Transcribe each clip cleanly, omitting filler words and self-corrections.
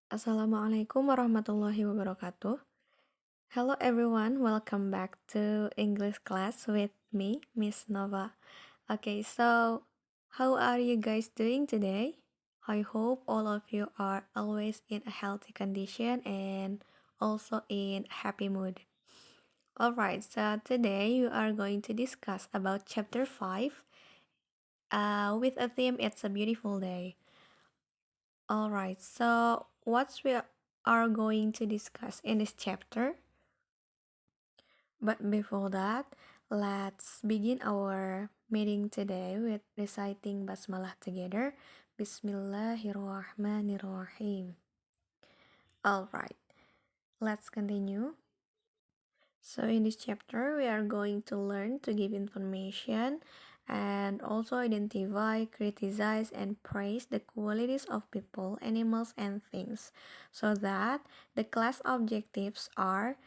Assalamualaikum warahmatullahi wabarakatuh. Hello everyone, welcome back to English class with me, Miss Nova. Okay, so how are you guys doing today? I hope all of you are always in a healthy condition and also in a happy mood. Alright, so today we are going to discuss about chapter 5 with a theme It's a Beautiful Day. Alright, so what we are going to discuss in this chapter? But before that, let's begin our meeting today with reciting Basmalah together. Bismillahirrahmanirrahim. Alright, let's continue. So in this chapter, we are going to learn to give information and also identify, criticize, and praise the qualities of people, animals, and things, so that the class objectives are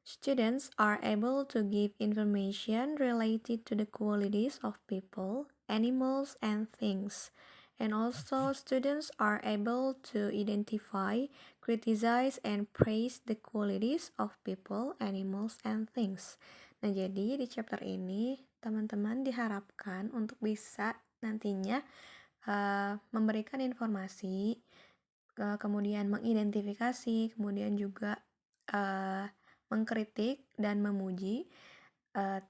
students are able to give information related to the qualities of people, animals, and things. And also, students are able to identify, criticize, and praise the qualities of people, animals, and things. Nah, jadi di chapter ini, teman-teman diharapkan untuk bisa nantinya memberikan informasi, kemudian mengidentifikasi, kemudian juga mengkritik dan memuji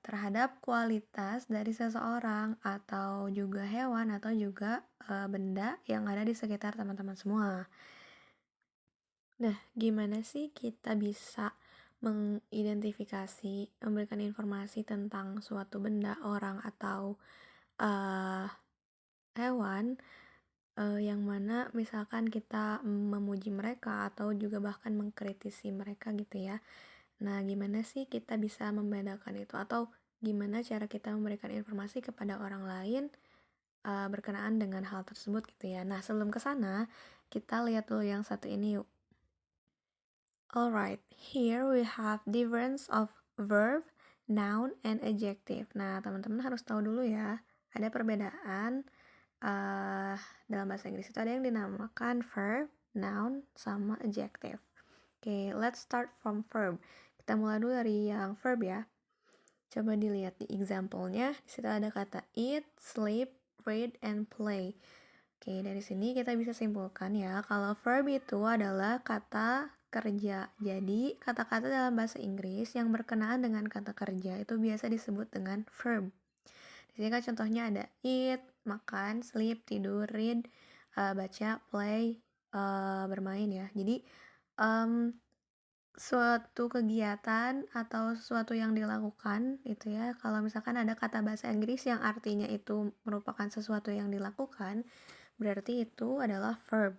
terhadap kualitas dari seseorang atau juga hewan atau juga benda yang ada di sekitar teman-teman semua. Nah, gimana sih kita bisa mengidentifikasi, memberikan informasi tentang suatu benda, orang, atau hewan yang mana misalkan kita memuji mereka atau juga bahkan mengkritisi mereka gitu ya. Nah, gimana sih kita bisa membedakan itu? Atau gimana cara kita memberikan informasi kepada orang lain berkenaan dengan hal tersebut gitu ya. Nah, sebelum ke sana, kita lihat dulu yang satu ini yuk. Alright, here we have difference of verb, noun, and adjective. Nah, teman-teman harus tahu dulu ya, ada perbedaan dalam bahasa Inggris itu ada yang dinamakan verb, noun, sama adjective. Oke, let's start from verb. Kita mulai dulu dari yang verb ya. Coba dilihat di example-nya. Di situ ada kata eat, sleep, read, and play. Oke, dari sini kita bisa simpulkan ya, kalau verb itu adalah kata kerja. Jadi, kata-kata dalam bahasa Inggris yang berkenaan dengan kata kerja itu biasa disebut dengan verb. Di sini kan contohnya ada eat, makan, sleep, tidur, read, baca, play, bermain ya. Jadi, suatu kegiatan atau sesuatu yang dilakukan itu ya, kalau misalkan ada kata bahasa Inggris yang artinya itu merupakan sesuatu yang dilakukan, berarti itu adalah verb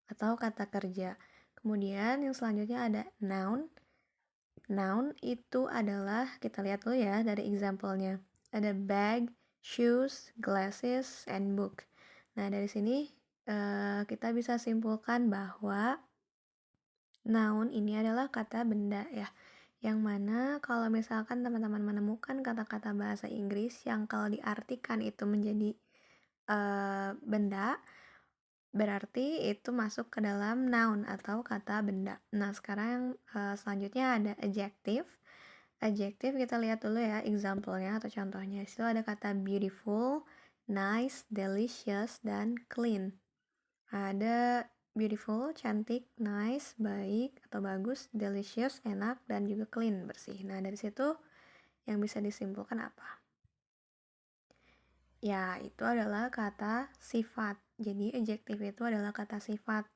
atau kata kerja. Kemudian yang selanjutnya ada noun. Noun itu adalah, kita lihat dulu ya dari example-nya. Ada bag, shoes, glasses, and book. Nah, dari sini kita bisa simpulkan bahwa noun ini adalah kata benda ya, yang mana kalau misalkan teman-teman menemukan kata-kata bahasa Inggris yang kalau diartikan itu menjadi benda, berarti itu masuk ke dalam noun atau kata benda. Nah, sekarang selanjutnya ada adjective. Adjective kita lihat dulu ya example-nya atau contohnya. Itu ada kata beautiful, nice, delicious, dan clean. Ada beautiful, cantik, nice, baik atau bagus, delicious, enak, dan juga clean, bersih. Nah, dari situ yang bisa disimpulkan apa? Ya, itu adalah kata sifat. Jadi, adjective itu adalah kata sifat.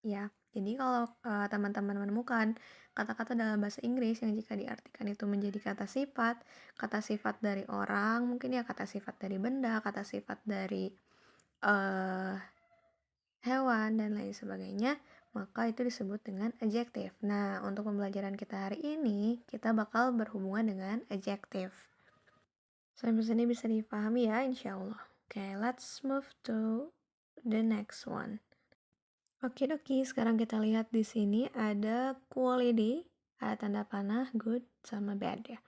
Ya, jadi kalau teman-teman menemukan kata-kata dalam bahasa Inggris yang jika diartikan itu menjadi kata sifat dari orang, mungkin ya kata sifat dari benda, kata sifat dari hewan, dan lain sebagainya, maka itu disebut dengan adjective. Nah, untuk pembelajaran kita hari ini, kita bakal berhubungan dengan adjective. Sampai sini bisa dipahami ya, insya Allah. Oke, let's move to the next one. Oke, sekarang kita lihat di sini ada quality, ada tanda panah, good, sama bad ya.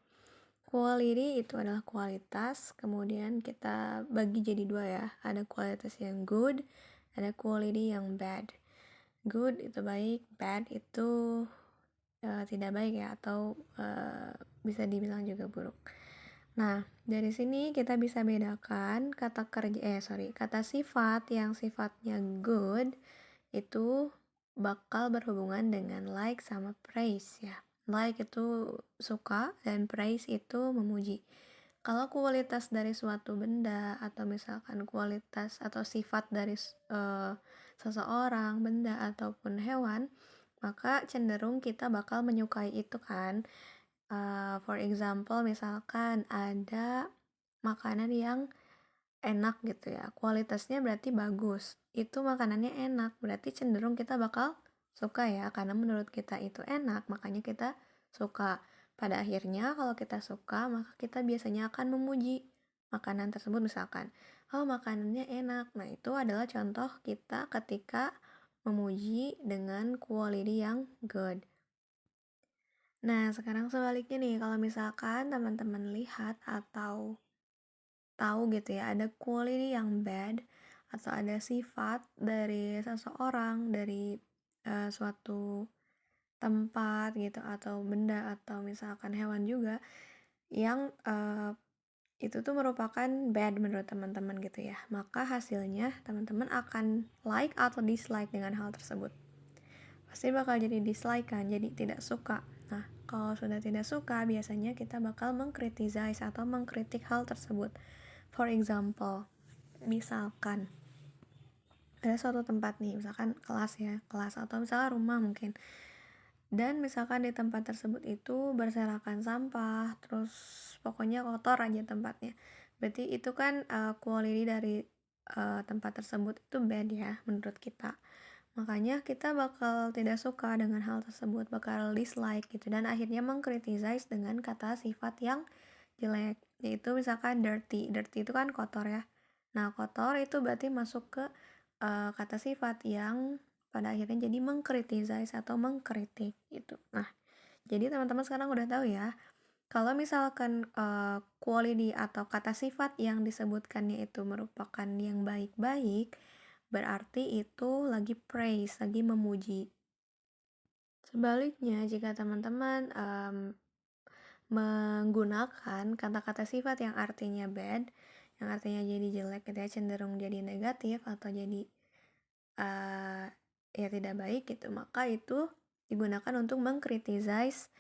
Quality itu adalah kualitas, kemudian kita bagi jadi dua ya. Ada kualitas yang good, ada quality yang bad. Good itu baik, bad itu tidak baik ya, atau bisa dibilang juga buruk. Nah, dari sini kita bisa bedakan kata sifat yang sifatnya good itu bakal berhubungan dengan like sama praise ya. Like itu suka dan praise itu memuji. Kalau kualitas dari suatu benda atau misalkan kualitas atau sifat dari seseorang, benda ataupun hewan, maka cenderung kita bakal menyukai itu kan. For example, misalkan ada makanan yang enak gitu ya, kualitasnya berarti bagus. Itu makanannya enak, berarti cenderung kita bakal suka ya, karena menurut kita itu enak, makanya kita suka. Pada akhirnya kalau kita suka, maka kita biasanya akan memuji makanan tersebut misalkan. Oh, makanannya enak. Nah, itu adalah contoh kita ketika memuji dengan quality yang good. Nah, sekarang sebaliknya nih, kalau misalkan teman-teman lihat atau tahu gitu ya, ada quality yang bad atau ada sifat dari seseorang, dari suatu tempat gitu atau benda atau misalkan hewan juga yang itu tuh merupakan bad menurut teman-teman gitu ya. Maka hasilnya teman-teman akan like atau dislike dengan hal tersebut. Pasti bakal jadi dislike kan, jadi tidak suka. Nah, kalau sudah tidak suka, biasanya kita bakal mengkritisize atau mengkritik hal tersebut. For example, misalkan ada suatu tempat nih, misalkan kelas ya, kelas atau misalkan rumah mungkin. Dan misalkan di tempat tersebut itu berserakan sampah, terus pokoknya kotor aja tempatnya. Berarti itu kan quality dari tempat tersebut itu bad ya menurut kita. Makanya kita bakal tidak suka dengan hal tersebut, bakal dislike gitu, dan akhirnya mengkritisize dengan kata sifat yang jelek, yaitu misalkan dirty. Dirty itu kan kotor ya. Nah, kotor itu berarti masuk ke kata sifat yang pada akhirnya jadi mengkritisize atau mengkritik gitu. Nah, jadi teman-teman sekarang udah tahu ya, kalau misalkan quality atau kata sifat yang disebutkannya itu merupakan yang baik-baik, berarti itu lagi praise, lagi memuji. Sebaliknya, jika teman-teman menggunakan kata-kata sifat yang artinya bad, yang artinya jadi jelek, gitu ya, cenderung jadi negatif atau jadi ya tidak baik gitu, maka itu digunakan untuk mengkritisize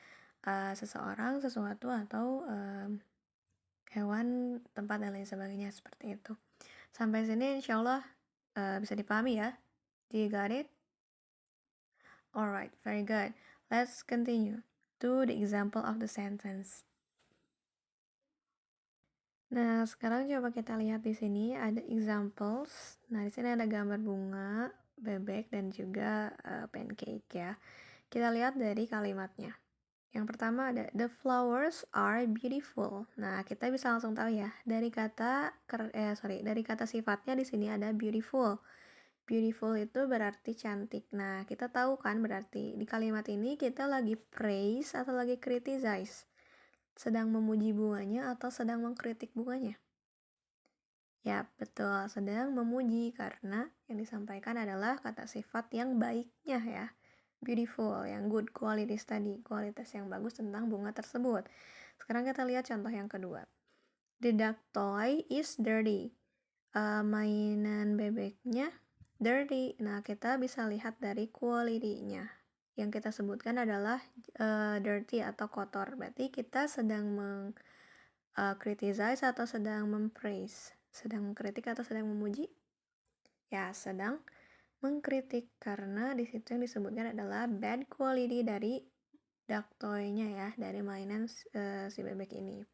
seseorang, sesuatu atau hewan, tempat dan lain sebagainya seperti itu. Sampai sini insyaallah bisa dipahami ya. Do you got it? Alright, very good. Let's continue to the example of the sentence. Nah, sekarang coba kita lihat di sini ada examples. Nah, di sini ada gambar bunga, bebek, dan juga pancake ya. Kita lihat dari kalimatnya. Yang pertama ada the flowers are beautiful. Nah, kita bisa langsung tahu ya dari dari kata sifatnya di sini ada beautiful. Beautiful itu berarti cantik. Nah, kita tahu kan berarti di kalimat ini kita lagi praise atau lagi criticize. Sedang memuji bunganya atau sedang mengkritik bunganya? Ya, betul. Sedang memuji karena yang disampaikan adalah kata sifat yang baiknya ya. Beautiful, yang good qualities tadi. Kualitas yang bagus tentang bunga tersebut. Sekarang kita lihat contoh yang kedua. The duck toy is dirty. Mainan bebeknya dirty. Nah, kita bisa lihat dari quality-nya. Yang kita sebutkan adalah dirty atau kotor. Berarti kita sedang criticize atau sedang mempraise. Sedang mengkritik atau sedang memuji? Ya, sedang mengkritik karena di situ yang disebutkan adalah bad quality dari duck toy-nya ya, dari mainan si bebek ini.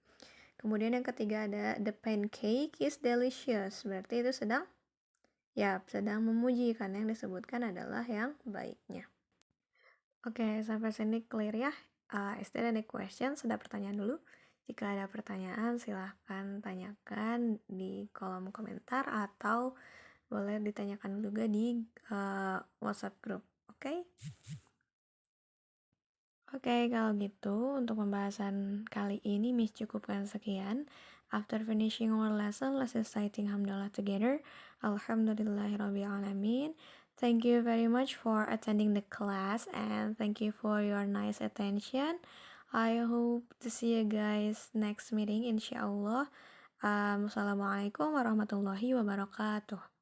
Kemudian yang ketiga ada the pancake is delicious. Berarti itu sedang memuji karena yang disebutkan adalah yang baiknya. Oke, sampai sini clear ya. Is there any questions? Ada pertanyaan dulu? Jika ada pertanyaan, silahkan tanyakan di kolom komentar atau boleh ditanyakan juga di WhatsApp group. Oke? Oke, kalau gitu untuk pembahasan kali ini Miss cukupkan sekian. After finishing our lesson, let's reciting hamdalah together. Alhamdulillahirrabbilalamin. Thank you very much for attending the class and thank you for your nice attention. I hope to see you guys next meeting, insya Allah. Wassalamualaikum warahmatullahi wabarakatuh.